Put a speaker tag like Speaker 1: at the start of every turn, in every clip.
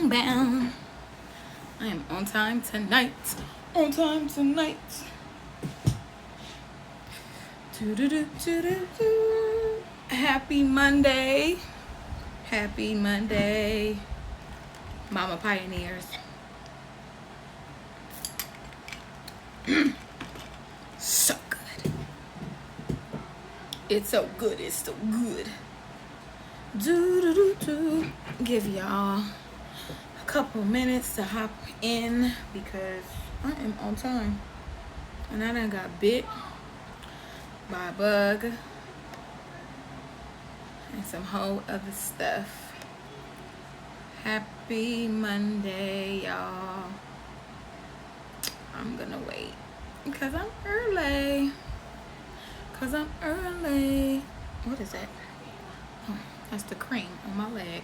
Speaker 1: bam. I am on time tonight. On time tonight. Happy Monday. Happy Monday, Mama Pioneers. So good. It's so good. It's so good. Give y'all a couple minutes to hop in because I am on time. And I done got bit by a bug and some whole other stuff. Happy Monday, y'all. I'm gonna wait because I'm early. What is that? Oh, that's the cream on my leg.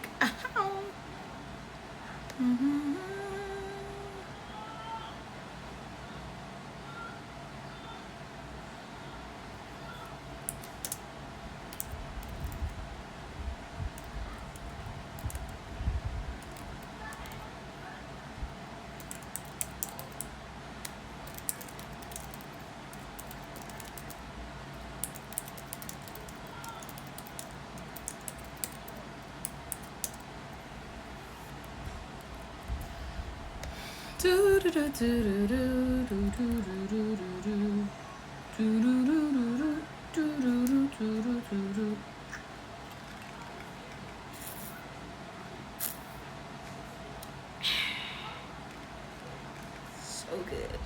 Speaker 1: So good.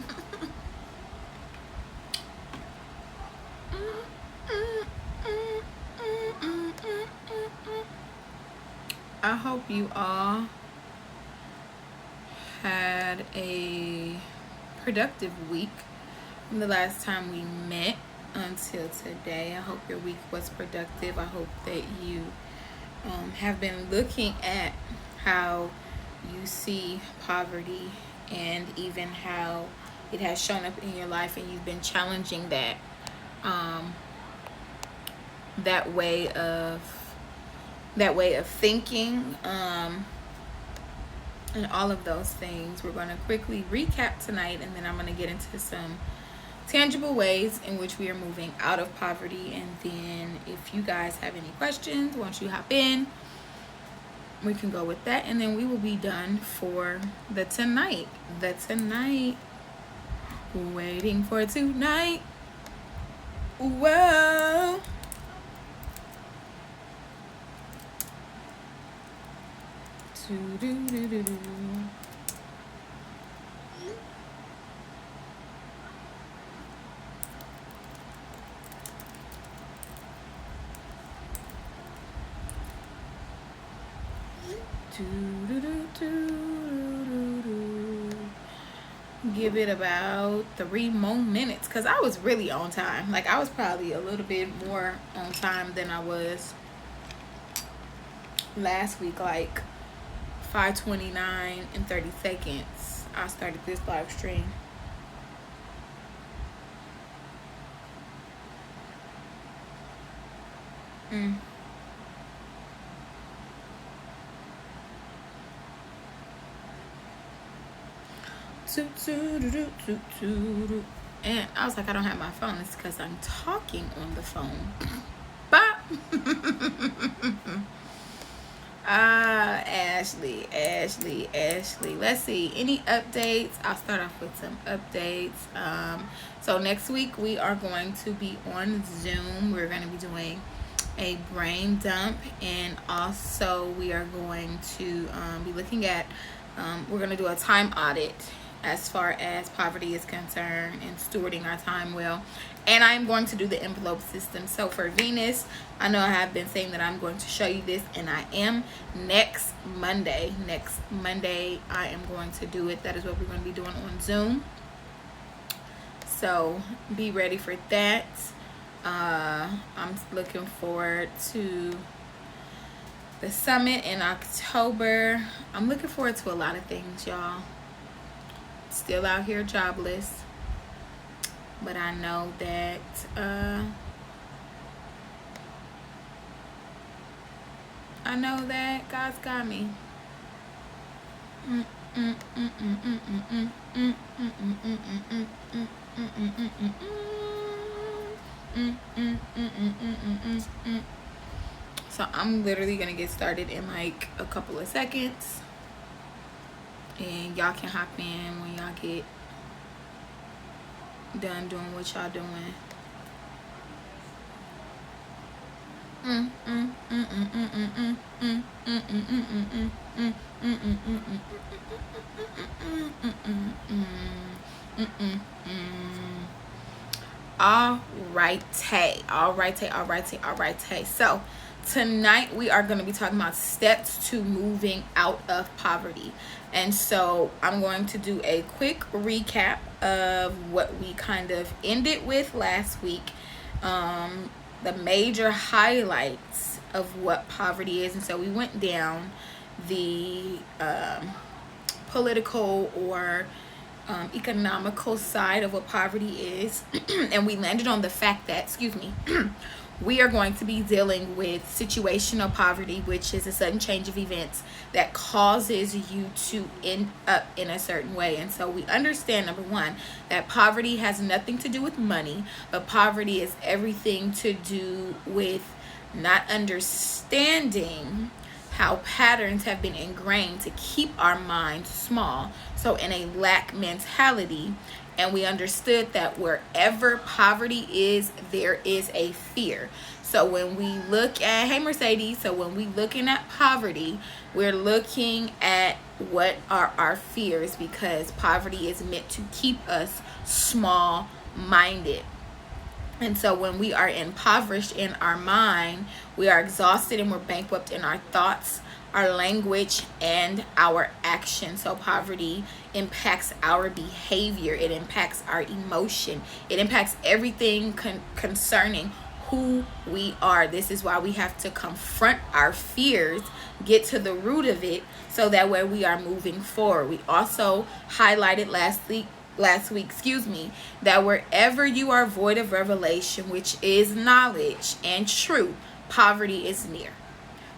Speaker 1: I hope you all had a productive week from the last time we met until today. I hope your week was productive. I hope that you have been looking at how you see poverty and even how it has shown up in your life, and you've been challenging that that way of thinking, and all of those things. We're going to quickly recap tonight, and then I'm going to get into some tangible ways in which we are moving out of poverty. And then if you guys have any questions, once you hop in, we can go with that, and then we will be done for the tonight. Waiting for tonight. Whoa. Give it about 3 more minutes because I was really on time. Like, I was probably a little bit more on time than I was last week. Like 5:29 and 30 seconds I started this live stream. And I was like, I don't have my phone. It's because I'm talking on the phone. Bop. Ashley. Let's see. Any updates? I'll start off with some updates. So next week we are going to be on Zoom. We're going to be doing a brain dump, and also we are going to be looking at we're going to do a time audit as far as poverty is concerned and stewarding our time well. And I'm going to do the envelope system. So for Venus, I know I have been saying that I'm going to show you this, and I am. Next Monday I am going to do it. That is what we're going to be doing on Zoom. So be ready for that. I'm looking forward to the summit in October. I'm looking forward to a lot of things, y'all. Still out here jobless, but I know that God's got me. So I'm literally gonna get started in like a couple of seconds, and y'all can hop in when y'all get done doing what y'all doing. All right. So tonight we are going to be talking about steps to moving out of poverty. And so I'm going to do a quick recap of what we kind of ended with last week. The major highlights of what poverty is. And so we went down the political or economical side of what poverty is, and we landed on the fact that, we are going to be dealing with situational poverty, which is a sudden change of events that causes you to end up in a certain way. And so we understand, number one, that poverty has nothing to do with money, but poverty is everything to do with not understanding how patterns have been ingrained to keep our minds small, so in a lack mentality. And we understood that wherever poverty is, there is a fear. So when we look at, hey Mercedes, so when we looking at poverty, we're looking at what are our fears, because poverty is meant to keep us small minded. And so when we are impoverished in our mind, we are exhausted and we're bankrupt in our thoughts, our language, and our action. So poverty impacts our behavior. It impacts our emotion. It impacts everything concerning who we are. This is why we have to confront our fears, get to the root of it, so that way we are moving forward. We also highlighted last week, that wherever you are void of revelation, which is knowledge and truth, poverty is near.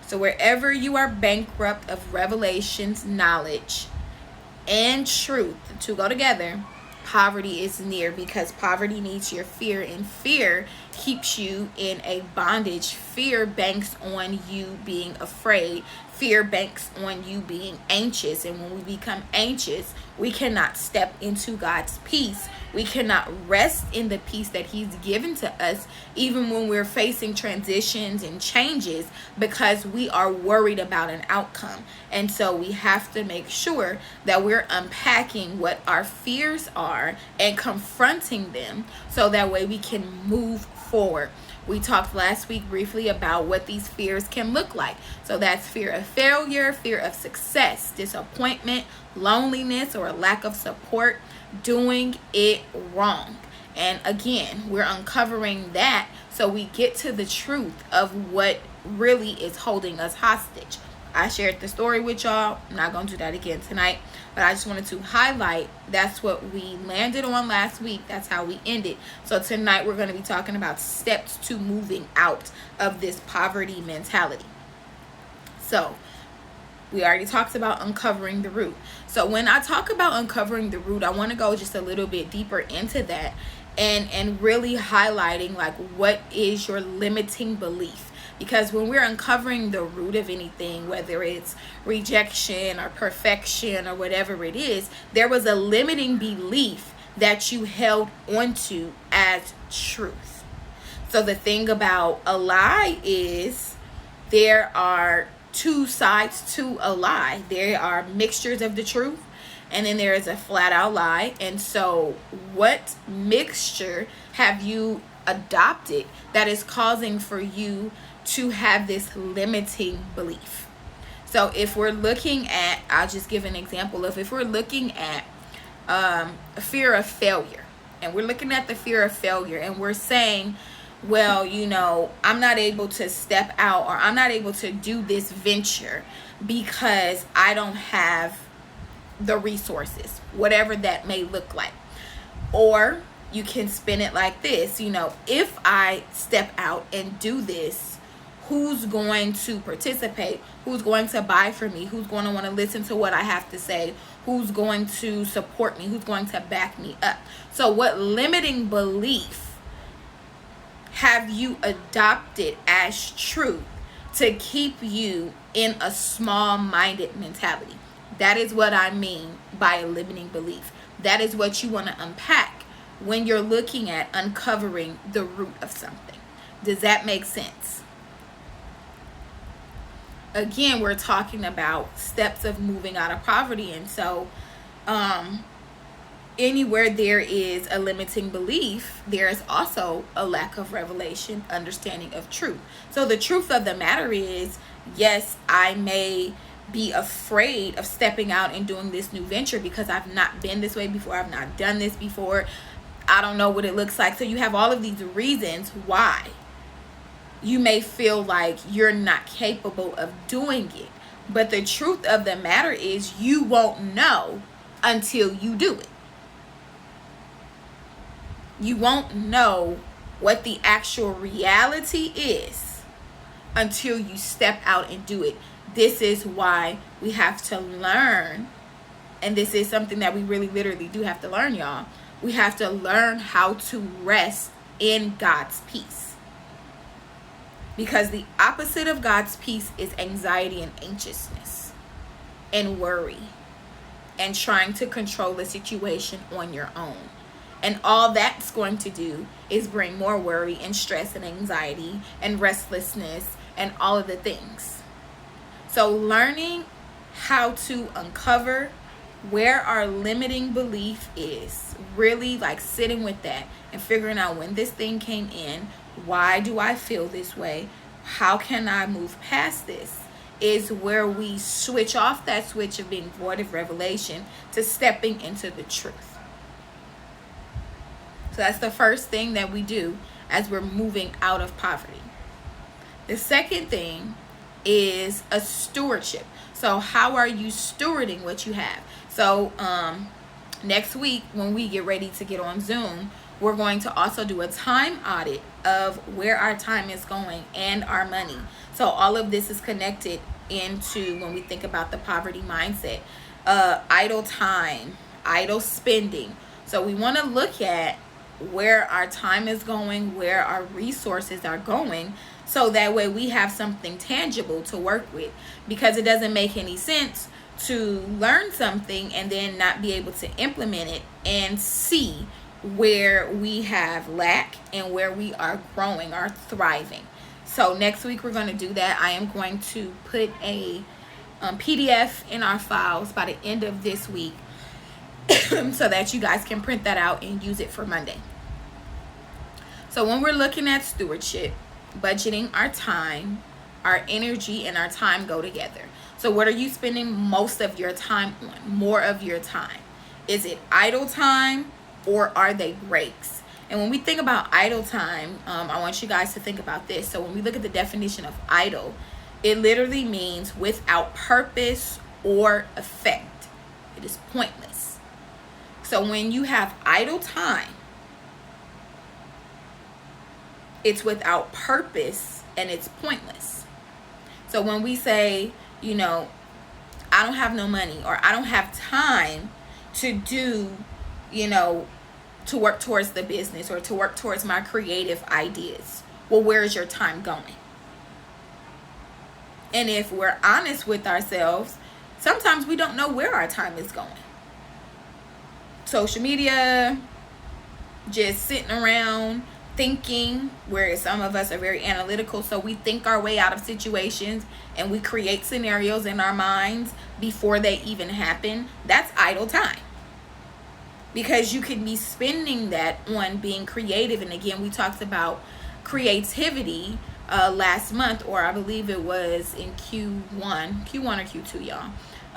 Speaker 1: So wherever you are bankrupt of revelations, knowledge, and truth, the two go together, poverty is near, because poverty needs your fear, and fear keeps you in a bondage. Fear banks on you being afraid. Fear banks on you being anxious. And when we become anxious, we cannot step into God's peace. We cannot rest in the peace that He's given to us, even when we're facing transitions and changes, because we are worried about an outcome. And so we have to make sure that we're unpacking what our fears are and confronting them, so that way we can move forward. We talked last week briefly about what these fears can look like. So that's fear of failure, fear of success, disappointment, loneliness, or a lack of support, doing it wrong. And again, we're uncovering that so we get to the truth of what really is holding us hostage. I shared the story with y'all. I'm not going to do that again tonight, but I just wanted to highlight that's what we landed on last week. That's how we ended. So tonight we're going to be talking about steps to moving out of this poverty mentality. So we already talked about uncovering the root. So when I talk about uncovering the root, I want to go just a little bit deeper into that and really highlighting like what is your limiting belief. Because when we're uncovering the root of anything, whether it's rejection or perfection or whatever it is, there was a limiting belief that you held onto as truth. So the thing about a lie is there are two sides to a lie. There are mixtures of the truth, and then there is a flat out lie. And so what mixture have you adopted that is causing for you to have this limiting belief? So if we're looking at, I'll just give an example of, if we're looking at fear of failure, and we're looking at the fear of failure, and we're saying, well, I'm not able to step out, or I'm not able to do this venture because I don't have the resources, whatever that may look like. Or you can spin it like this, if I step out and do this, who's going to participate, who's going to buy from me, who's going to want to listen to what I have to say, who's going to support me, who's going to back me up. So what limiting belief have you adopted as truth to keep you in a small-minded mentality? That is what I mean by a limiting belief. That is what you want to unpack when you're looking at uncovering the root of something. Does that make sense? Again, we're talking about steps of moving out of poverty. And so anywhere there is a limiting belief, there is also a lack of revelation, understanding of truth. So the truth of the matter is, yes, I may be afraid of stepping out and doing this new venture because I've not been this way before. I've not done this before. I don't know what it looks like. So you have all of these reasons why you may feel like you're not capable of doing it. But the truth of the matter is, you won't know until you do it. You won't know what the actual reality is until you step out and do it. This is why we have to learn, and this is something that we really literally do have to learn, y'all. We have to learn how to rest in God's peace. Because the opposite of God's peace is anxiety and anxiousness and worry and trying to control the situation on your own. And all that's going to do is bring more worry and stress and anxiety and restlessness and all of the things. So learning how to uncover where our limiting belief is, really like sitting with that and figuring out when this thing came in, why do I feel this way, how can I move past this, is where we switch off that switch of being void of revelation to stepping into the truth. So that's the first thing that we do as we're moving out of poverty. The second thing is a stewardship. So how are you stewarding what you have? So next week when we get ready to get on Zoom, we're going to also do a time audit of where our time is going and our money. So all of this is connected into when we think about the poverty mindset, idle time, idle spending. So we want to look at where our time is going, where our resources are going, so that way we have something tangible to work with. Because it doesn't make any sense to learn something and then not be able to implement it and see where we have lack and where we are growing or thriving. So next week we're going to do that. I am going to put a PDF in our files by the end of this week so that you guys can print that out and use it for Monday. So when we're looking at stewardship, budgeting our time, our energy, and our time go together. So what are you spending most of your time on? More of your time. Is it idle time or are they breaks? And when we think about idle time, I want you guys to think about this. So when we look at the definition of idle, it literally means without purpose or effect. It is pointless. So when you have idle time, it's without purpose and it's pointless. So when we say, you know, I don't have no money or I don't have time to do, you know, to work towards the business or to work towards my creative ideas. Well, where is your time going? And if we're honest with ourselves, sometimes we don't know where our time is going. Social media, just sitting around thinking, whereas some of us are very analytical, so we think our way out of situations and we create scenarios in our minds before they even happen. That's idle time, because you could be spending that on being creative. And again, we talked about creativity last month, or I believe it was in Q1 or Q2, y'all,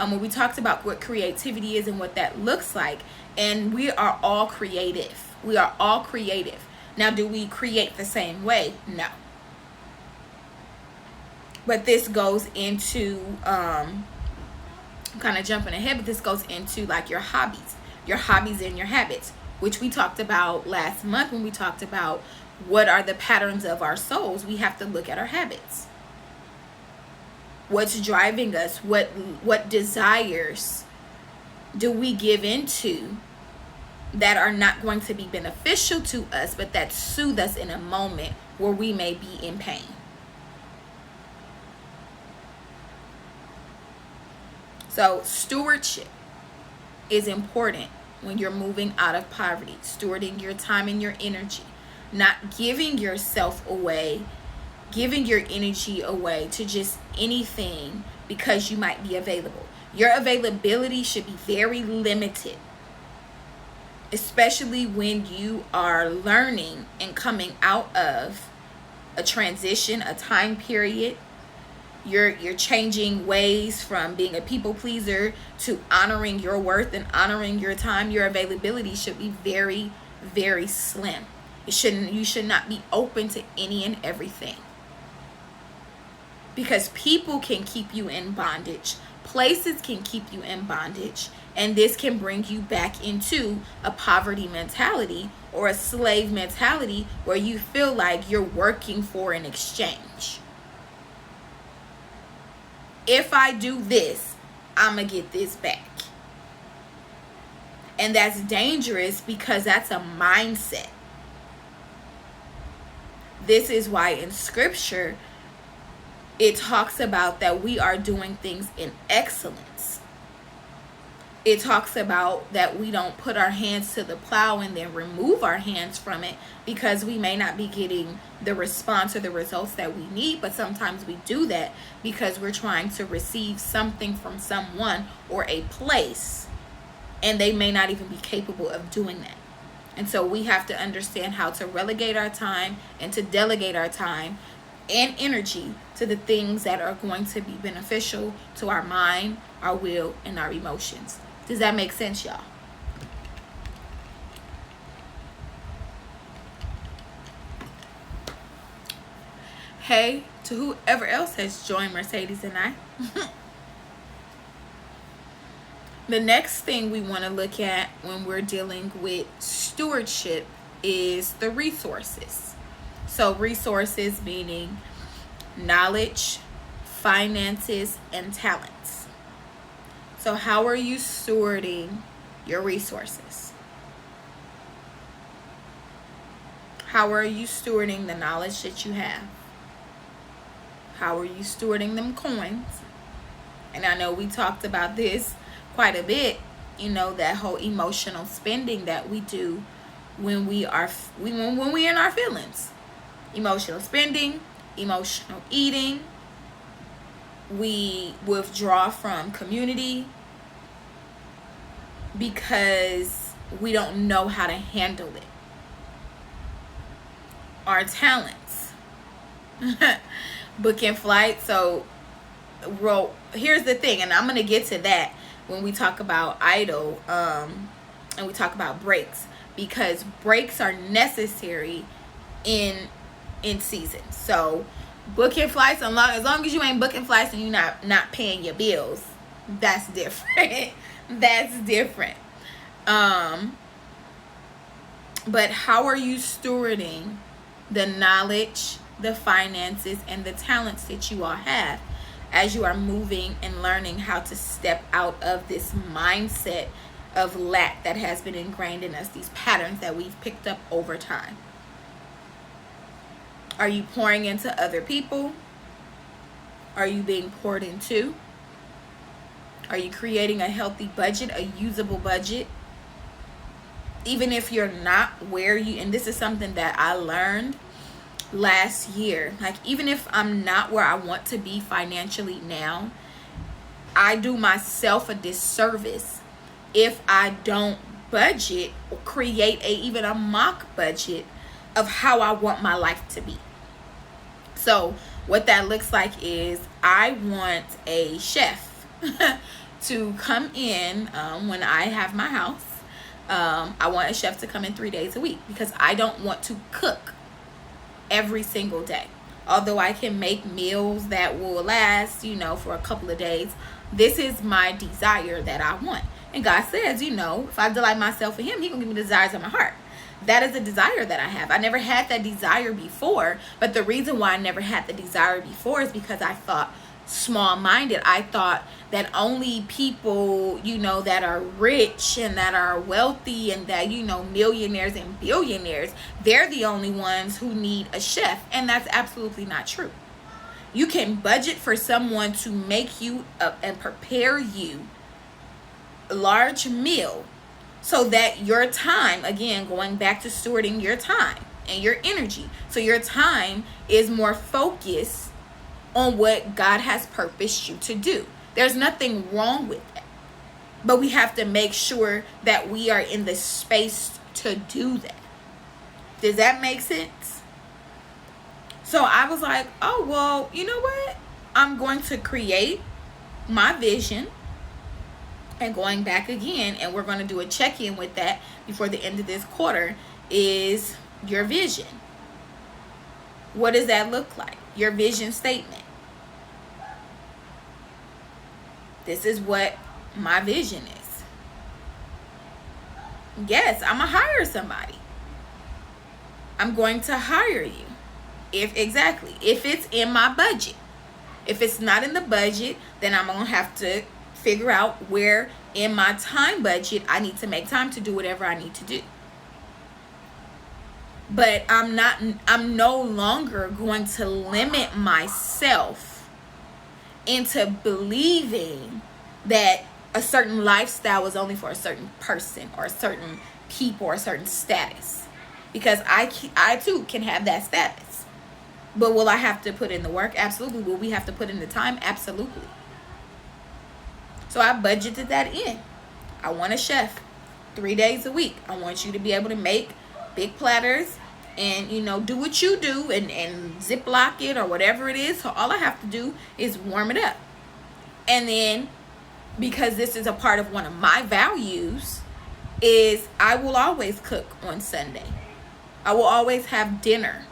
Speaker 1: when we talked about what creativity is and what that looks like. And we are all creative. We are all creative. Now, do we create the same way? No. But this goes into, I'm kind of jumping ahead, but this goes into like your hobbies and your habits, which we talked about last month when we talked about what are the patterns of our souls. We have to look at our habits. What's driving us? What desires do we give into that are not going to be beneficial to us, but that soothe us in a moment where we may be in pain? So stewardship is important when you're moving out of poverty. Stewarding your time and your energy, not giving yourself away, giving your energy away to just anything because you might be available. Your availability should be very limited, especially when you are learning and coming out of a transition, a time period. You're changing ways from being a people pleaser to honoring your worth and honoring your time. Your availability should be very, very slim. You should not be open to any and everything, because people can keep you in bondage, places can keep you in bondage, and this can bring you back into a poverty mentality or a slave mentality where you feel like you're working for an exchange. If I do this, I'm going to get this back. And that's dangerous because that's a mindset. This is why in scripture, it talks about that we are doing things in excellence. It talks about that we don't put our hands to the plow and then remove our hands from it because we may not be getting the response or the results that we need. But sometimes we do that because we're trying to receive something from someone or a place, and they may not even be capable of doing that. And so we have to understand how to relegate our time and to delegate our time and energy to the things that are going to be beneficial to our mind, our will, and our emotions. Does that make sense, y'all? Hey to whoever else has joined Mercedes and I. The next thing we want to look at when we're dealing with stewardship is the resources. So resources meaning knowledge, finances, and talents. So how are you stewarding your resources? How are you stewarding the knowledge that you have? How are you stewarding them coins? And I know we talked about this quite a bit, that whole emotional spending that we do when we're in our feelings. Emotional spending, emotional eating. We withdraw from community because we don't know how to handle it. Our talents. Booking flights. So, here's the thing, and I'm going to get to that when we talk about idle and we talk about breaks, because breaks are necessary in season. So booking flights, as long as you ain't booking flights and you're not paying your bills, that's different. That's different. But how are you stewarding the knowledge, the finances, and the talents that you all have as you are moving and learning how to step out of this mindset of lack that has been ingrained in us, these patterns that we've picked up over time? Are you pouring into other people? Are you being poured into? Are you creating a healthy budget, a usable budget? Even if you're not where you, and this is something that I learned last year, like even if I'm not where I want to be financially now, I do myself a disservice if I don't budget or create even a mock budget of how I want my life to be. So what that looks like is I want a chef to come in when I have my house. I want a chef to come in 3 days a week because I don't want to cook every single day. Although I can make meals that will last, for a couple of days, this is my desire that I want. And God says, if I delight myself in him, he gonna give me the desires of my heart. That is a desire that I have. I never had that desire before, but the reason why I never had the desire before is because I thought small-minded. I thought that only people, that are rich and that are wealthy and that, millionaires and billionaires, they're the only ones who need a chef. And that's absolutely not true. You can budget for someone to make you and prepare you a large meal so that your time, again, going back to stewarding your time and your energy, so your time is more focused on what God has purposed you to do. There's nothing wrong with that. But we have to make sure that we are in the space to do that. Does that make sense? So I was like, oh, well, you know what? I'm going to create my vision. And going back again, and we're going to do a check-in with that before the end of this quarter, is your vision. What does that look like? Your vision statement. This is what my vision is. Yes, I'm going to hire somebody. I'm going to hire you. If it's in my budget. If it's not in the budget, then I'm going to have to figure out where in my time budget I need to make time to do whatever I need to do. But I'm no longer going to limit myself into believing that a certain lifestyle is only for a certain person or a certain people or a certain status. Because I too can have that status. But will I have to put in the work? Absolutely. Will we have to put in the time? Absolutely. So I budgeted that in. I want a chef 3 days a week. I want you to be able to make big platters and, do what you do and Ziploc it or whatever it is. So all I have to do is warm it up. And then, because this is a part of one of my values, is I will always cook on Sunday. I will always have dinner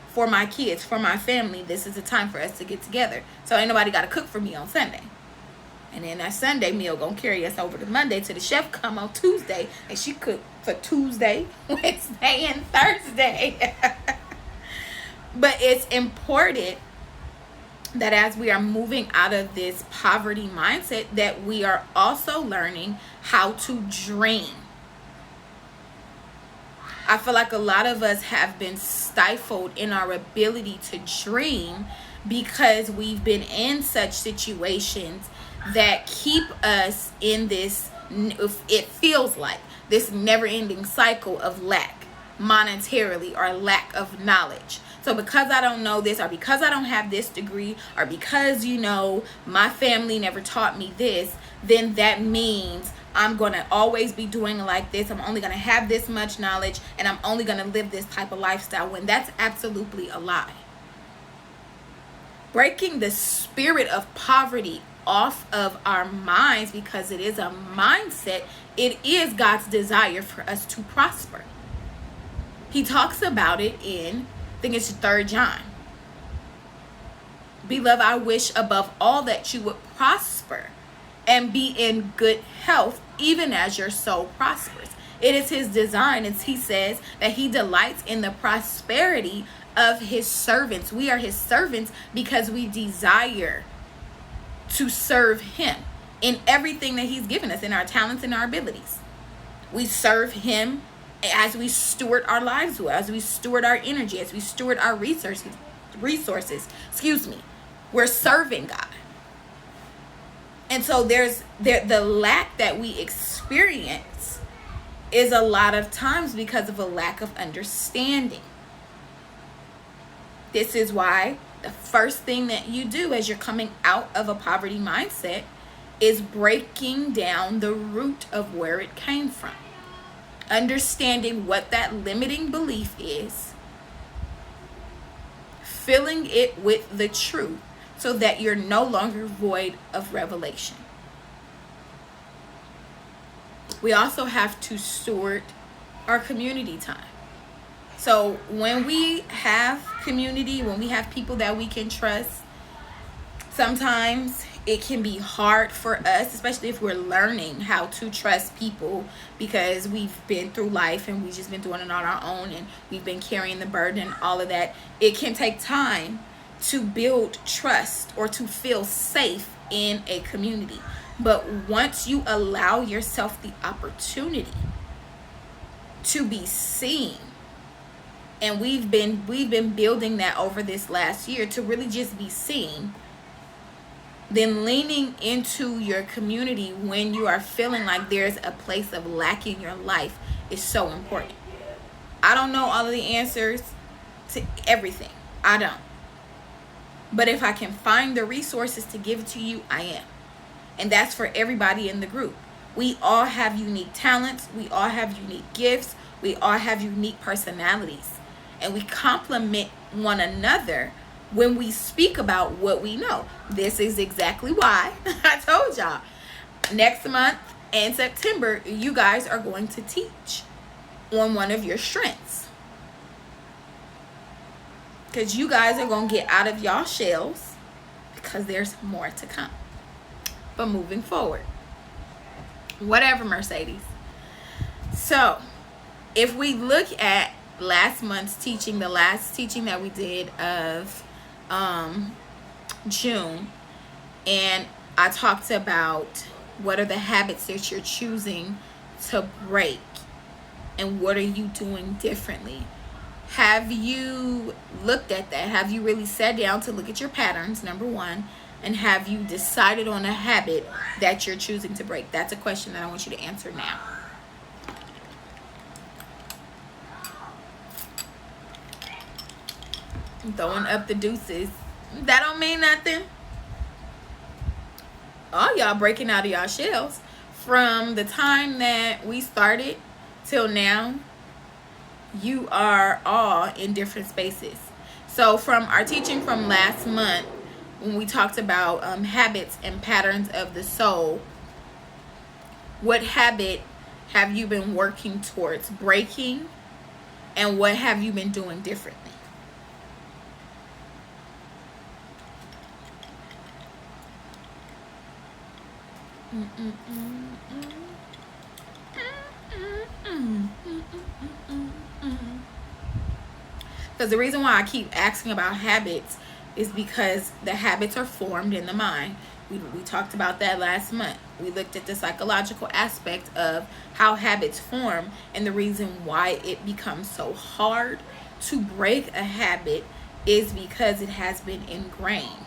Speaker 1: for my kids, for my family. This is a time for us to get together. So ain't nobody got to cook for me on Sunday. And then that Sunday meal gonna carry us over to Monday till the chef come on Tuesday, and she cook for Tuesday, Wednesday, and Thursday. But it's important that as we are moving out of this poverty mindset, that we are also learning how to dream. I feel like a lot of us have been stifled in our ability to dream because we've been in such situations that keep us in this, it feels like, this never-ending cycle of lack, monetarily, or lack of knowledge. So because I don't know this, or because I don't have this degree, or because, my family never taught me this, then that means I'm going to always be doing like this. I'm only going to have this much knowledge, and I'm only going to live this type of lifestyle, when that's absolutely a lie. Breaking the spirit of poverty off of our minds, because it is a mindset. It is God's desire for us to prosper. He talks about it in, I think it's 3 John. Beloved, I wish above all that you would prosper and be in good health, even as your soul prospers. It is his design, as he says, that he delights in the prosperity of his servants. We are his servants because we desire to serve him in everything that he's given us, in our talents and our abilities. We serve him as we steward our lives well, as we steward our energy, as we steward our resources. We're serving God. And so the lack that we experience is a lot of times because of a lack of understanding. This is why the first thing that you do as you're coming out of a poverty mindset is breaking down the root of where it came from. Understanding what that limiting belief is. Filling it with the truth so that you're no longer void of revelation. We also have to steward our community time. So when we have community, when we have people that we can trust, sometimes it can be hard for us, especially if we're learning how to trust people, because we've been through life and we've just been doing it on our own and we've been carrying the burden and all of that. It can take time to build trust or to feel safe in a community. But once you allow yourself the opportunity to be seen, and we've been building that over this last year to really just be seen, then leaning into your community when you are feeling like there's a place of lack in your life is so important. I don't know all of the answers to everything. I don't. But if I can find the resources to give it to you, I am. And that's for everybody in the group. We all have unique talents. We all have unique gifts. We all have unique personalities. And we complement one another when we speak about what we know. This is exactly why I told y'all next month in September, you guys are going to teach on one of your strengths. Because you guys are going to get out of y'all shells, because there's more to come. But moving forward, whatever, Mercedes. So if we look at last month's teaching, the last teaching that we did of June, and I talked about what are the habits that you're choosing to break and what are you doing differently. Have you looked at that? Have you really sat down to look at your patterns, number one, and have you decided on a habit that you're choosing to break? That's a question that I want you to answer now. I'm throwing up the deuces. That don't mean nothing. All y'all breaking out of y'all shells. From the time that we started till now, you are all in different spaces. So from our teaching from last month, when we talked about habits and patterns of the soul, what habit have you been working towards breaking, and what have you been doing differently? Because the reason why I keep asking about habits is because the habits are formed in the mind. We talked about that last month. We looked at the psychological aspect of how habits form, and the reason why it becomes so hard to break a habit is because it has been ingrained.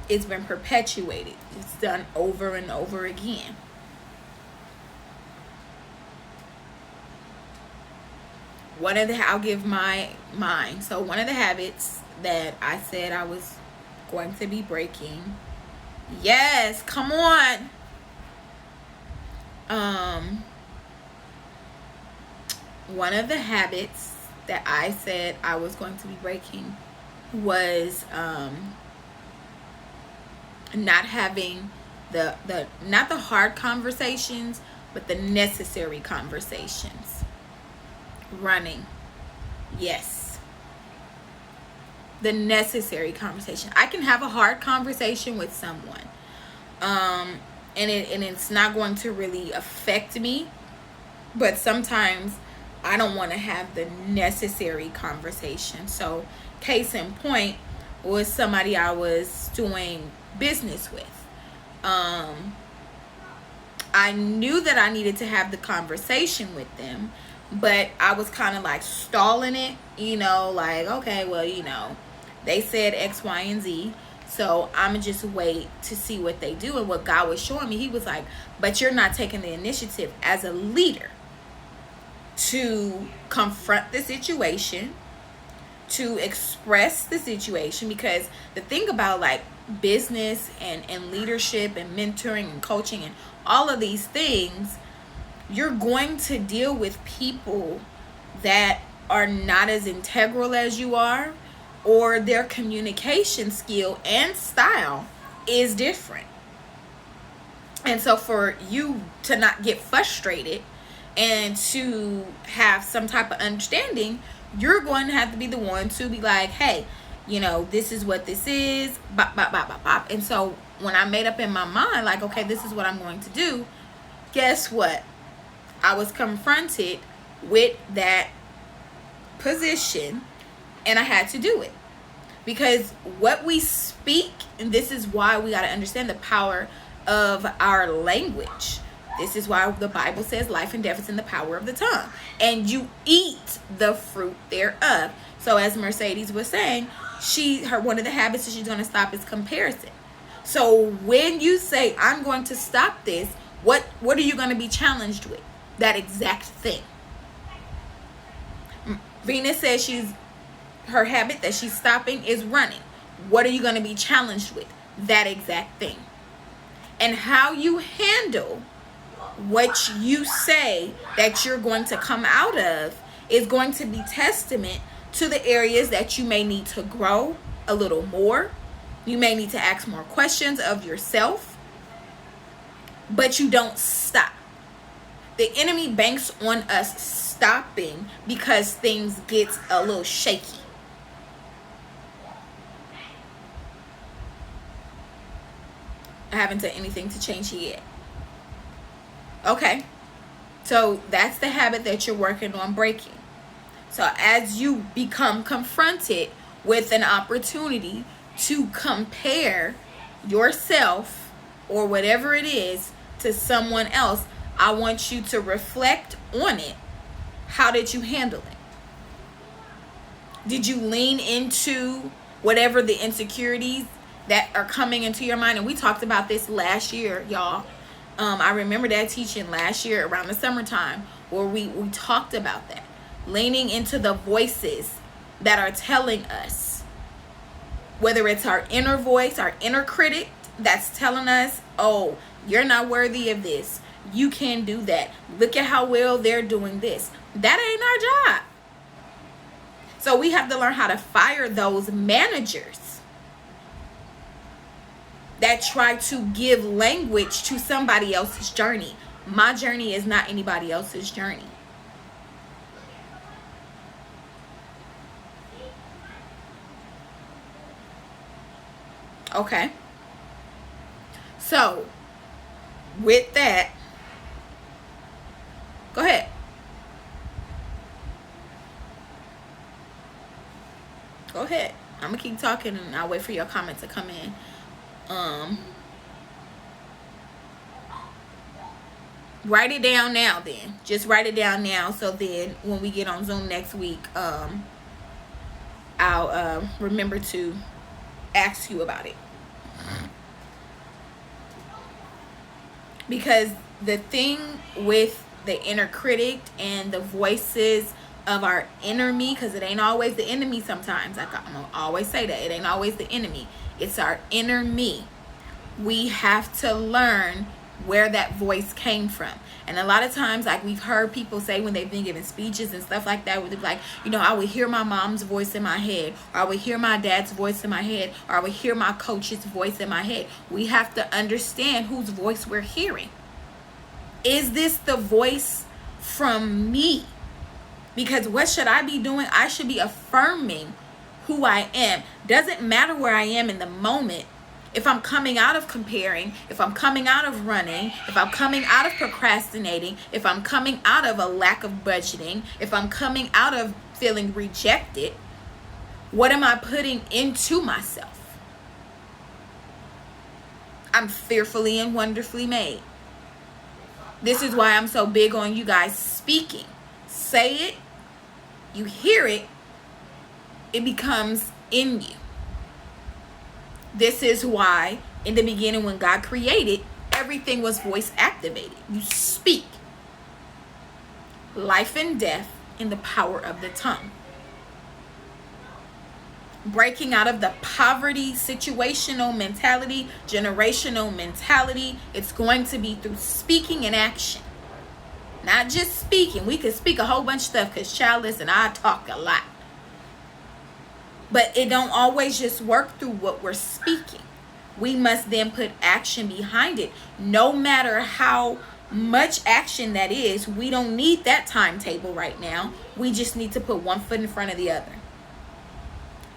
Speaker 1: It's been perpetuated. It's done over and over again. I'll give mine. So one of the habits that I said I was going to be breaking. Yes, come on. One of the habits that I said I was going to be breaking was not having not the hard conversations, but the necessary conversations. Running. Yes. The necessary conversation. I can have a hard conversation with someone. And it's not going to really affect me. But sometimes I don't want to have the necessary conversation. So, case in point was somebody I was doing business with. I knew that I needed to have the conversation with them, but I was kind of like stalling it, like, okay, well, they said X, Y, and Z, so I'm going to just wait to see what they do. And what God was showing me, he was like, but you're not taking the initiative as a leader to confront the situation, to express the situation. Because the thing about like business and leadership and mentoring and coaching and all of these things, you're going to deal with people that are not as integral as you are, or their communication skill and style is different. And so for you to not get frustrated and to have some type of understanding, you're going to have to be the one to be like, hey, this is what this is, bop, bop, bop, bop, bop. And so when I made up in my mind, like, okay, this is what I'm going to do, guess what? I was confronted with that position, and I had to do it. Because what we speak, and this is why we got to understand the power of our language. This is why the Bible says life and death is in the power of the tongue. And you eat the fruit thereof. So as Mercedes was saying, one of the habits that she's going to stop is comparison. So when you say, I'm going to stop this, what are you going to be challenged with? That exact thing. Venus says her habit that she's stopping is running. What are you going to be challenged with? That exact thing. And how you handle what you say that you're going to come out of is going to be testament to the areas that you may need to grow a little more. You may need to ask more questions of yourself, but you don't stop. The enemy banks on us stopping because things get a little shaky. I haven't done anything to change it yet. Okay, so that's the habit that you're working on breaking. So as you become confronted with an opportunity to compare yourself or whatever it is to someone else, I want you to reflect on it. How did you handle it? Did you lean into whatever the insecurities that are coming into your mind? And we talked about this last year, y'all. I remember that teaching last year around the summertime where we talked about that. Leaning into the voices that are telling us, whether it's our inner voice, our inner critic that's telling us, oh, you're not worthy of this. You can't do that. Look at how well they're doing this. That ain't our job. So we have to learn how to fire those managers that try to give language to somebody else's journey. My journey is not anybody else's journey. Okay. So, with that, go ahead. Go ahead. I'm going to keep talking and I'll wait for your comment to come in. Write it down now then. Just write it down now so then when we get on Zoom next week, I'll remember to ask you about it. Because the thing with the inner critic and the voices of our inner me, because it ain't always the enemy sometimes. I'm gonna always say that. It ain't always the enemy. It's our inner me. We have to learn where that voice came from. And a lot of times, like we've heard people say when they've been giving speeches and stuff like that, where they're like, I would hear my mom's voice in my head, or I would hear my dad's voice in my head, or I would hear my coach's voice in my head. We have to understand whose voice we're hearing. Is this the voice from me? Because what should I be doing? I should be affirming who I am. Doesn't matter where I am in the moment. If I'm coming out of comparing, if I'm coming out of running, if I'm coming out of procrastinating, if I'm coming out of a lack of budgeting, if I'm coming out of feeling rejected, what am I putting into myself? I'm fearfully and wonderfully made. This is why I'm so big on you guys speaking. Say it, you hear it, it becomes in you. This is why in the beginning when God created, everything was voice activated. You speak. Life and death in the power of the tongue. Breaking out of the poverty, situational mentality, generational mentality. It's going to be through speaking and action. Not just speaking. We could speak a whole bunch of stuff because childless and I talk a lot. But it don't always just work through what we're speaking. We must then put action behind it. No matter how much action that is, we don't need that timetable right now. We just need to put one foot in front of the other.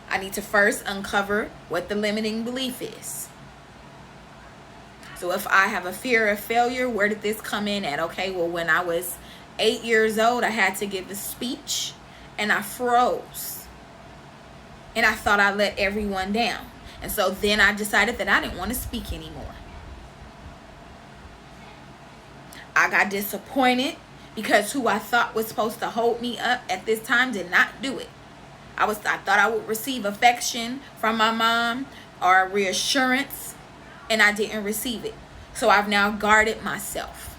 Speaker 1: I need to first uncover what the limiting belief is. So if I have a fear of failure, where did this come in at? Okay, well, when I was 8 years old, I had to give a speech and I froze. and I thought I let everyone down. And so then I decided that I didn't want to speak anymore. I got disappointed because who I thought was supposed to hold me up at this time did not do it. I thought I would receive affection from my mom or reassurance, and I didn't receive it. So I've now guarded myself.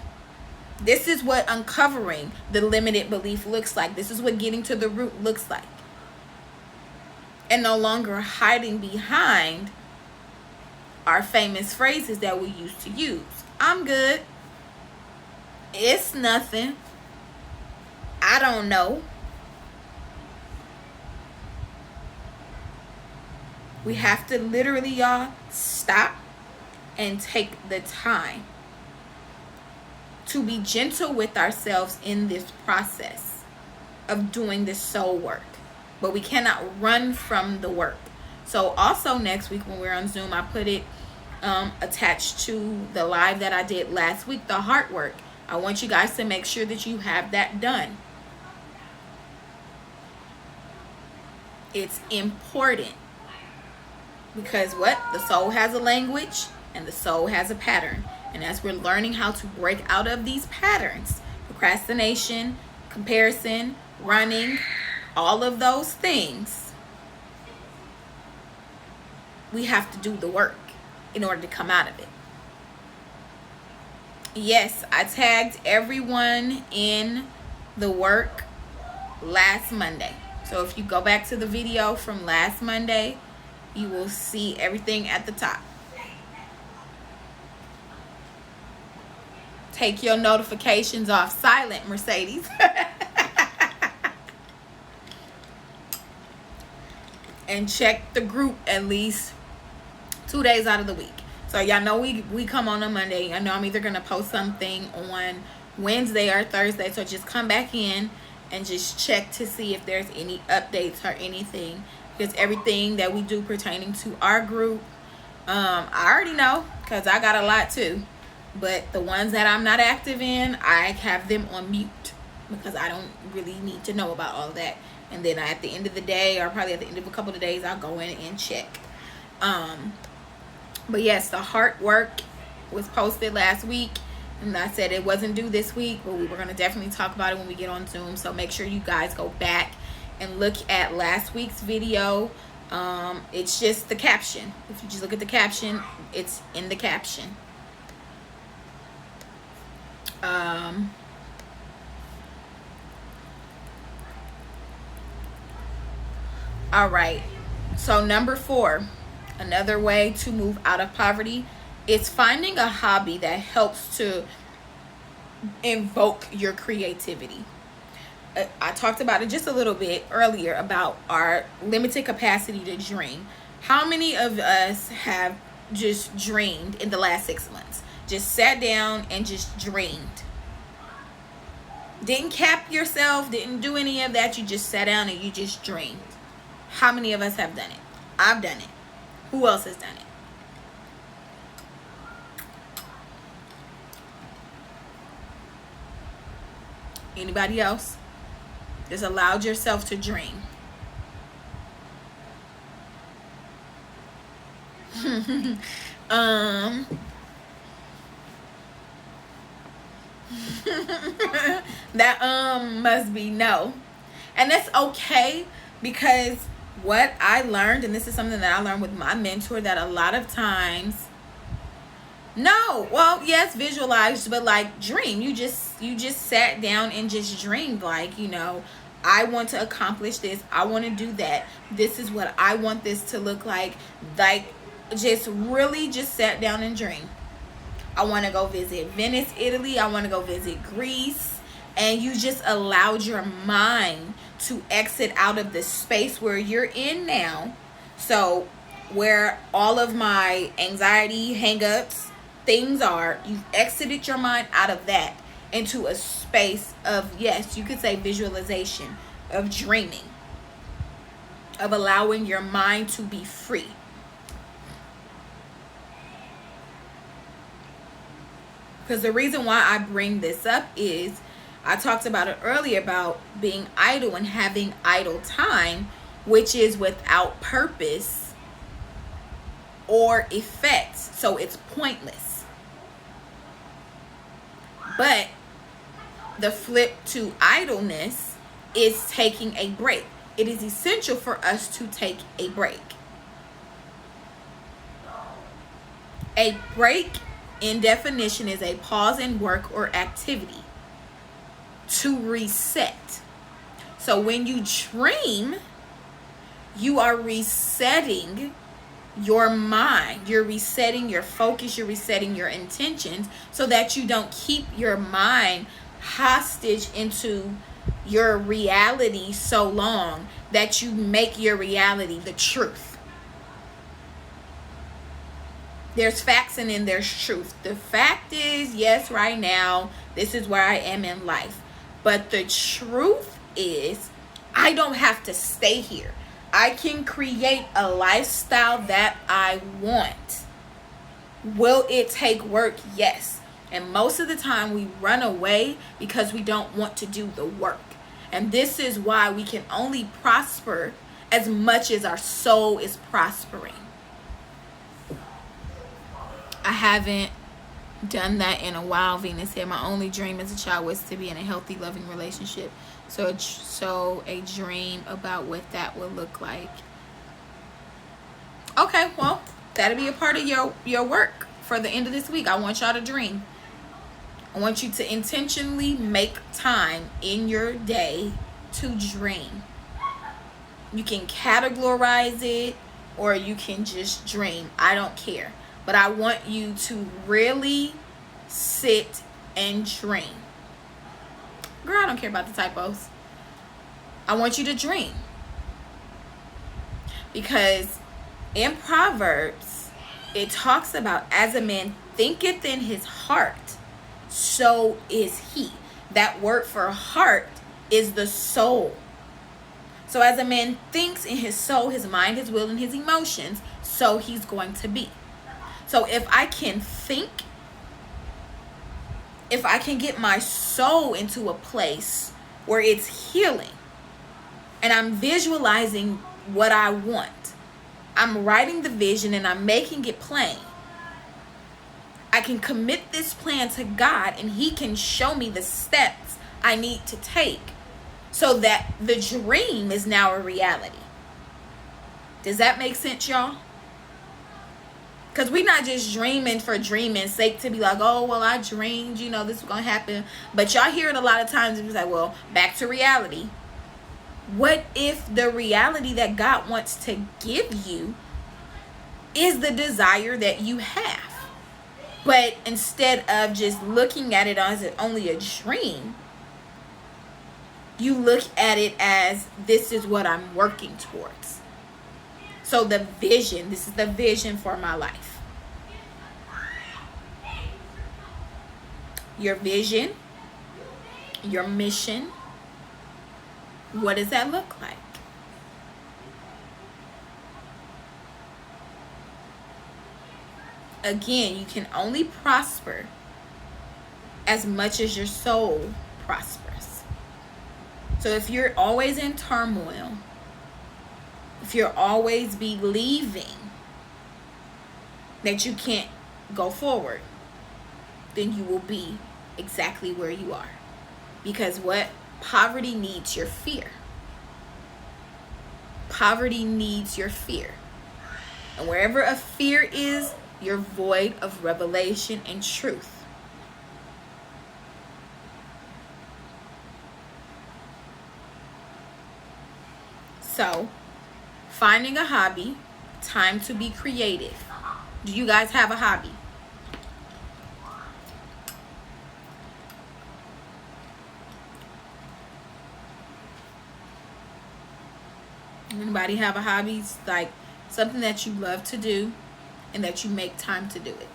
Speaker 1: This is what uncovering the limited belief looks like. This is what getting to the root looks like. And no longer hiding behind our famous phrases that we used to use. I'm good. It's nothing. I don't know. We have to literally, y'all, stop and take the time to be gentle with ourselves in this process of doing this soul work. But we cannot run from the work. So also next week when we're on Zoom, I put it attached to the live that I did last week, the heart work. I want you guys to make sure that you have that done. It's important. Because what? The soul has a language and the soul has a pattern. And as we're learning how to break out of these patterns, procrastination, comparison, running, all of those things, we have to do the work in order to come out of it. Yes, I tagged everyone in the work last Monday. So if you go back to the video from last Monday, you will see everything at the top. Take your notifications off silent, Mercedes. And check the group at least 2 days out of the week. So y'all know we come on a Monday. I know I'm either going to post something on Wednesday or Thursday. So just come back in and just check to see if there's any updates or anything. Because everything that we do pertaining to our group, I already know because I got a lot too. But the ones that I'm not active in, I have them on mute because I don't really need to know about all of that. And then at the end of the day, or probably at the end of a couple of days, I'll go in and check. But yes, the heart work was posted last week. And I said it wasn't due this week, but we were going to definitely talk about it when we get on Zoom. So make sure you guys go back and look at last week's video. It's just the caption. If you just look at the caption, it's in the caption. All right. So number 4, another way to move out of poverty is finding a hobby that helps to invoke your creativity. I talked about it just a little bit earlier about our limited capacity to dream. How many of us have just dreamed in the last 6 months? Just sat down and just dreamed. Didn't cap yourself, didn't do any of that. You just sat down and you just dreamed. How many of us have done it? I've done it. Who else has done it? Anybody else? Just allowed yourself to dream. That must be no. And that's okay, because what I learned, and this is something that I learned with my mentor, that a lot of times, no, well, yes, visualize, but like dream. You just sat down and just dreamed, like, you know, I want to accomplish this, I want to do that, this is what I want this to look like just really just sat down and dreamed. I want to go visit Venice, Italy, I want to go visit Greece. And you just allowed your mind to exit out of the space where you're in now. So where all of my anxiety, hang-ups, things are, you've exited your mind out of that into a space of, yes, you could say visualization, of dreaming, of allowing your mind to be free. Because the reason why I bring this up is I talked about it earlier about being idle and having idle time which is without purpose or effects. So it's pointless. But the flip to idleness is taking a break. It is essential for us to take a break. A break, in definition, is a pause in work or activity to reset. So when you dream, you are resetting your mind. You're resetting your focus. You're resetting your intentions so that you don't keep your mind hostage into your reality so long that you make your reality the truth. There's facts and then there's truth. The fact is, yes, right now, this is where I am in life. But the truth is, I don't have to stay here. I can create a lifestyle that I want. Will it take work? Yes. And most of the time we run away because we don't want to do the work. And this is why we can only prosper as much as our soul is prospering. I haven't done that in a while. Venus said, my only dream as a child was to be in a healthy, loving relationship. So a dream about what that would look like. Okay, well, that'll be a part of your work for the end of this week. I want y'all to dream. I want you to intentionally make time in your day to dream. You can categorize it or you can just dream. I don't care. But I want you to really sit and dream. Girl, I don't care about the typos. I want you to dream. Because in Proverbs, it talks about, as a man thinketh in his heart, so is he. That word for heart is the soul. So as a man thinks in his soul, his mind, his will, and his emotions, so he's going to be. So if I can think, if I can get my soul into a place where it's healing and I'm visualizing what I want, I'm writing the vision and I'm making it plain, I can commit this plan to God and he can show me the steps I need to take so that the dream is now a reality. Does that make sense, y'all? Because we're not just dreaming for dreaming's sake to be like, oh, well, I dreamed, this is going to happen. But y'all hear it a lot of times and be like, well, back to reality. What if the reality that God wants to give you is the desire that you have? But instead of just looking at it as only a dream, you look at it as, this is what I'm working towards. So the vision, this is the vision for my life. Your vision, your mission, what does that look like? Again, you can only prosper as much as your soul prospers. So if you're always in turmoil, if you're always believing that you can't go forward, then you will be exactly where you are. Because what? Poverty needs your fear. Poverty needs your fear. And wherever a fear is, you're void of revelation and truth. So, finding a hobby, time to be creative. Do you guys have a hobby? Anybody have a hobby? It's like something that you love to do and that you make time to do it.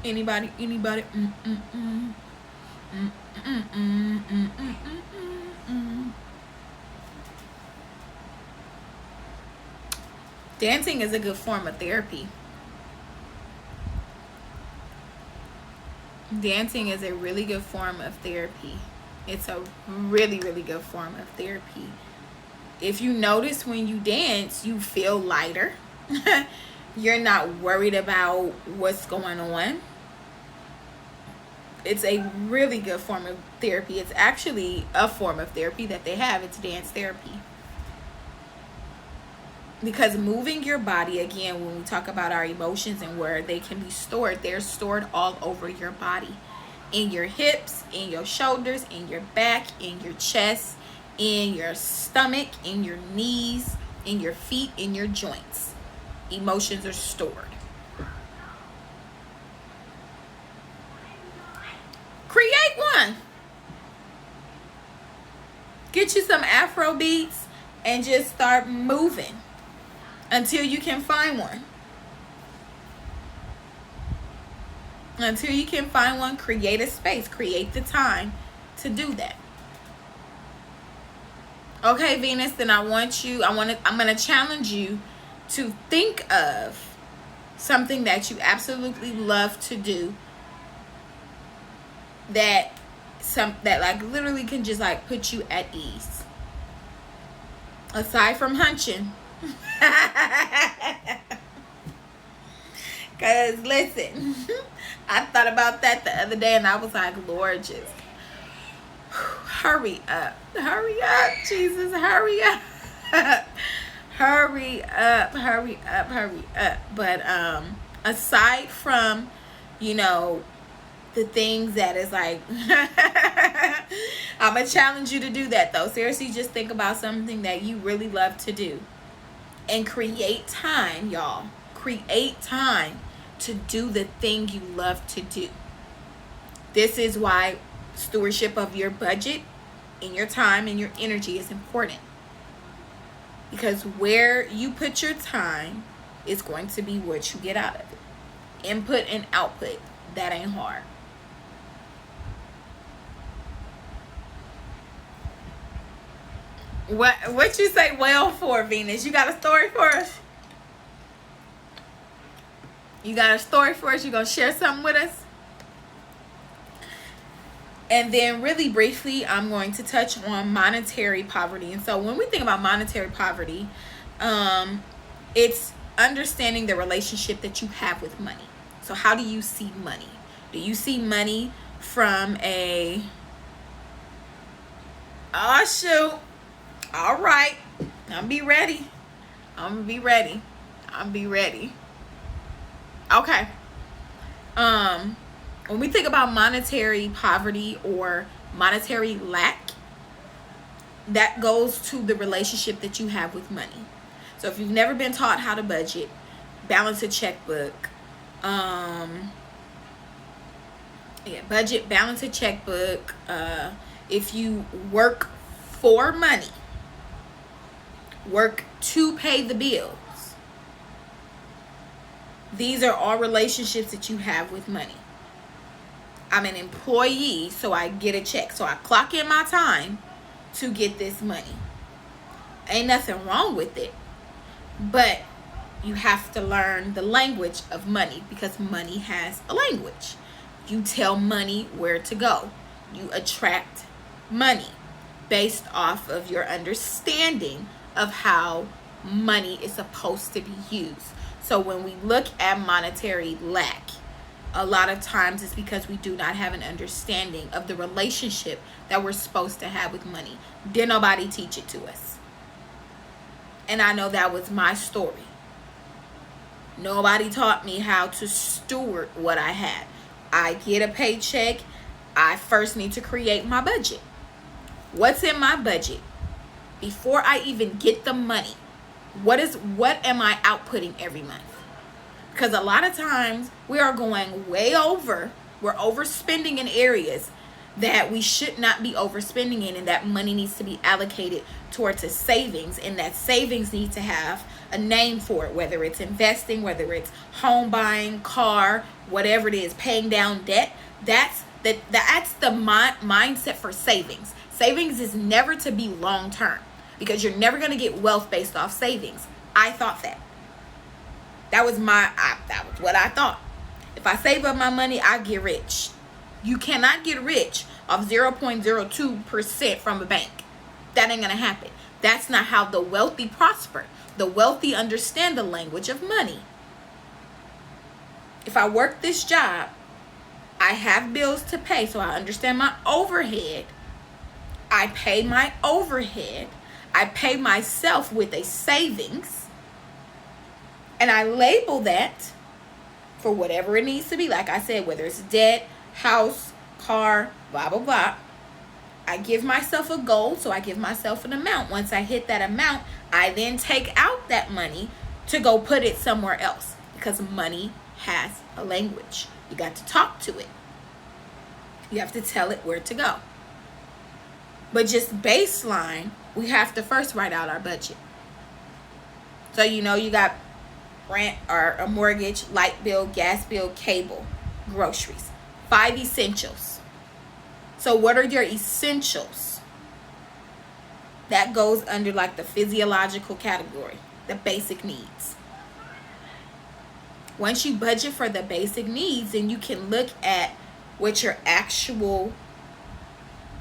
Speaker 1: Anybody? Dancing is a good form of therapy. Dancing is a really good form of therapy. It's a really, really good form of therapy. If you notice when you dance, you feel lighter. You're not worried about what's going on. It's a really good form of therapy. It's actually a form of therapy that they have. It's dance therapy. Because moving your body, again, when we talk about our emotions and where they can be stored, they're stored all over your body. In your hips, in your shoulders, in your back, in your chest, in your stomach, in your knees, in your feet, in your joints. Emotions are stored. Create one. Get you some Afro beats and just start moving until you can find one. Until you can find one, create a space, create the time to do that. Okay, Venus, then I'm going to challenge you to think of something that you absolutely love to do that like literally can just like put you at ease. Aside from hunching. Cause listen, I thought about that the other day and I was like, Lord, just hurry up, Jesus, hurry up. hurry up. But aside from, the things that is like, I'm gonna challenge you to do that though. Seriously, just think about something that you really love to do and create time, y'all. Create time to do the thing you love to do. This is why stewardship of your budget and your time and your energy is important. Because where you put your time is going to be what you get out of it. Input and output. That ain't hard. What you say well for, Venus? You got a story for us? You got a story for us? You gonna share something with us? And then really briefly, I'm going to touch on monetary poverty. And so when we think about monetary poverty, it's understanding the relationship that you have with money. So how do you see money? Do you see money from a, oh shoot, all right, I'm be ready. Okay. When we think about monetary poverty or monetary lack, that goes to the relationship that you have with money. So if you've never been taught how to budget, balance a checkbook, balance a checkbook, if you work for money, work to pay the bills, these are all relationships that you have with money. I'm an employee, so I get a check. So I clock in my time to get this money. Ain't nothing wrong with it. But you have to learn the language of money because money has a language. You tell money where to go. You attract money based off of your understanding of how money is supposed to be used. So when we look at monetary lack, a lot of times it's because we do not have an understanding of the relationship that we're supposed to have with money. Did nobody teach it to us? And I know that was my story. Nobody taught me how to steward what I had. I get a paycheck. I first need to create my budget. What's in my budget? Before I even get the money, what am I outputting every month? Because a lot of times we are going way over. We're overspending in areas that we should not be overspending in, and that money needs to be allocated towards a savings, and that savings needs to have a name for it, whether it's investing, whether it's home buying, car, whatever it is, paying down debt. That's the mindset for savings. Savings is never to be long term, because you're never going to get wealth based off savings. I thought that. That was what I thought. If I save up my money, I get rich. You cannot get rich off 0.02% from a bank. That ain't gonna happen. That's not how the wealthy prosper. The wealthy understand the language of money. If I work this job, I have bills to pay, so I understand my overhead. I pay my overhead. I pay myself with a savings. And I label that for whatever it needs to be. Like I said, whether it's debt, house, car, blah, blah, blah. I give myself a goal, so I give myself an amount. Once I hit that amount, I then take out that money to go put it somewhere else, because money has a language. You got to talk to it. You have to tell it where to go. But just baseline, we have to first write out our budget. So you got rent or a mortgage, light bill, gas bill, cable, groceries. 5 essentials. So what are your essentials? That goes under like the physiological category, the basic needs. Once you budget for the basic needs, then you can look at what your actual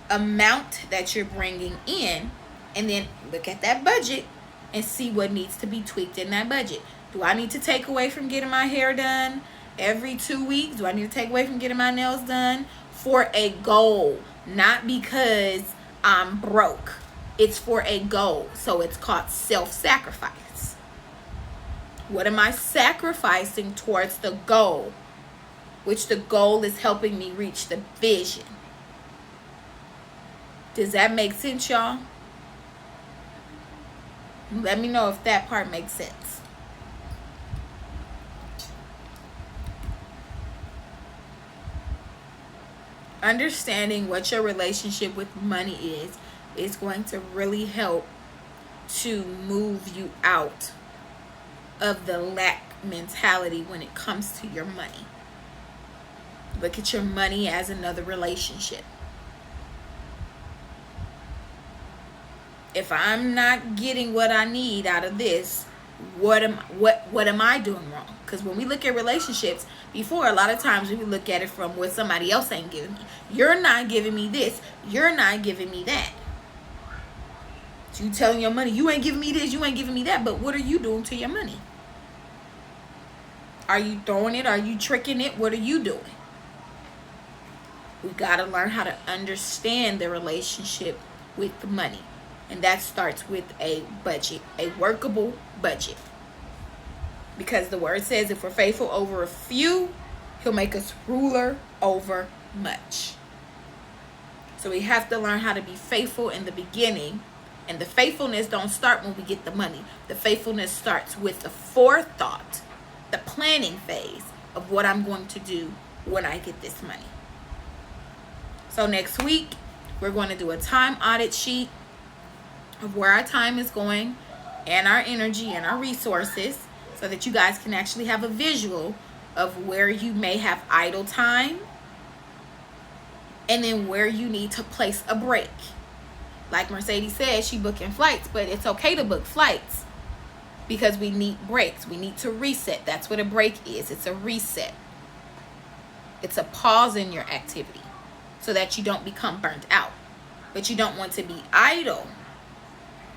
Speaker 1: amount that you're bringing in, and then look at that budget and see what needs to be tweaked in that budget. Do I need to take away from getting my hair done every 2 weeks? Do I need to take away from getting my nails done? For a goal, not because I'm broke. It's for a goal. So it's called self-sacrifice. What am I sacrificing towards the goal? Which the goal is helping me reach the vision. Does that make sense, y'all? Let me know if that part makes sense. Understanding what your relationship with money is going to really help to move you out of the lack mentality when it comes to your money. Look at your money as another relationship. If I'm not getting what I need out of this, what am I doing wrong? Because when we look at relationships, before, a lot of times we look at it from what somebody else ain't giving me. You're not giving me this. You're not giving me that. So you telling your money, you ain't giving me this, you ain't giving me that. But what are you doing to your money? Are you throwing it? Are you tricking it? What are you doing? We got to learn how to understand the relationship with the money. And that starts with a budget, a workable budget. Because the word says if we're faithful over a few, he'll make us ruler over much. So we have to learn how to be faithful in the beginning. And the faithfulness don't start when we get the money. The faithfulness starts with the forethought, the planning phase of what I'm going to do when I get this money. So next week, we're going to do a time audit sheet of where our time is going and our energy and our resources, so that you guys can actually have a visual of where you may have idle time and then where you need to place a break. Like Mercedes said, she booking flights, but it's okay to book flights because we need breaks. We need to reset. That's what a break is. It's a reset. It's a pause in your activity so that you don't become burnt out. But you don't want to be idle,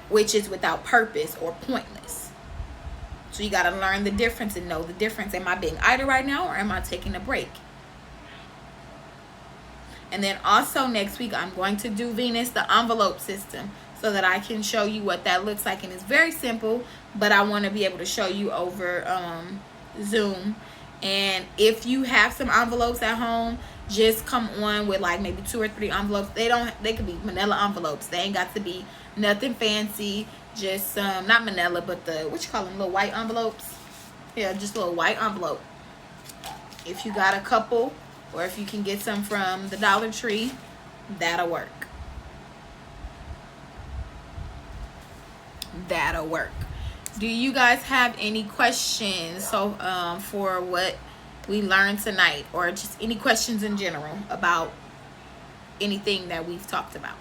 Speaker 1: which is without purpose or pointless. So you got to learn the difference and know the difference. Am I being idle right now, or am I taking a break? And then also next week, I'm going to do Venus, the envelope system, so that I can show you what that looks like. And it's very simple, but I want to be able to show you over Zoom. And if you have some envelopes at home, just come on with like maybe 2 or 3 envelopes. They could be manila envelopes. They ain't got to be nothing fancy. Just not manila, but the what you call them, little white envelopes. Yeah, just a little white envelope. If you got a couple, or if you can get some from the Dollar Tree, that'll work. That'll work. Do you guys have any questions for what we learned tonight, or just any questions in general about anything that we've talked about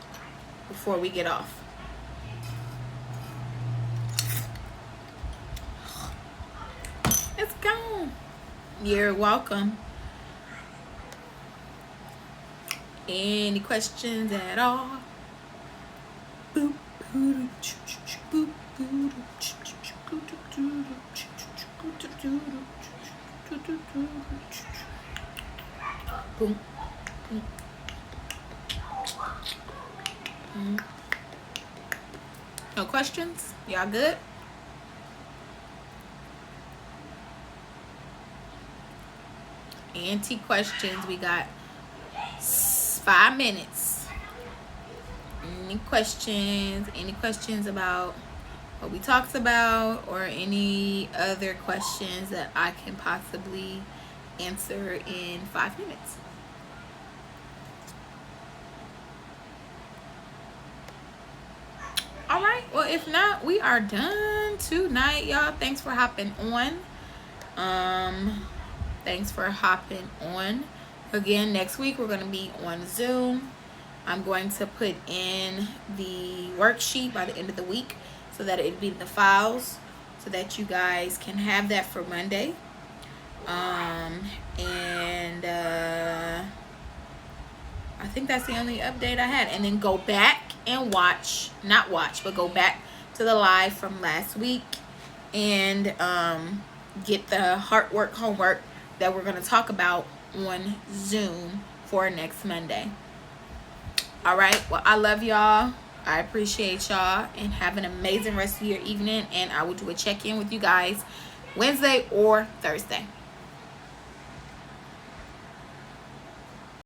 Speaker 1: before we get off? It's gone. You're welcome. Any questions at all? No questions? Y'all good? Anti-questions. We got 5 minutes. Any questions? Any questions about what we talked about, or any other questions that I can possibly answer in 5 minutes? All right. Well, if not, we are done tonight, y'all. Thanks for hopping on. Thanks for hopping on. Again, next week we're going to be on Zoom. I'm going to put in the worksheet by the end of the week so that it'd be the files so that you guys can have that for Monday. I think that's the only update I had. And then go back and watch, not watch, but go back to the live from last week and get the heartwork homework that we're going to talk about on Zoom for next Monday. All right. Well, I love y'all. I appreciate y'all, and have an amazing rest of your evening. And I will do a check-in with you guys Wednesday or Thursday.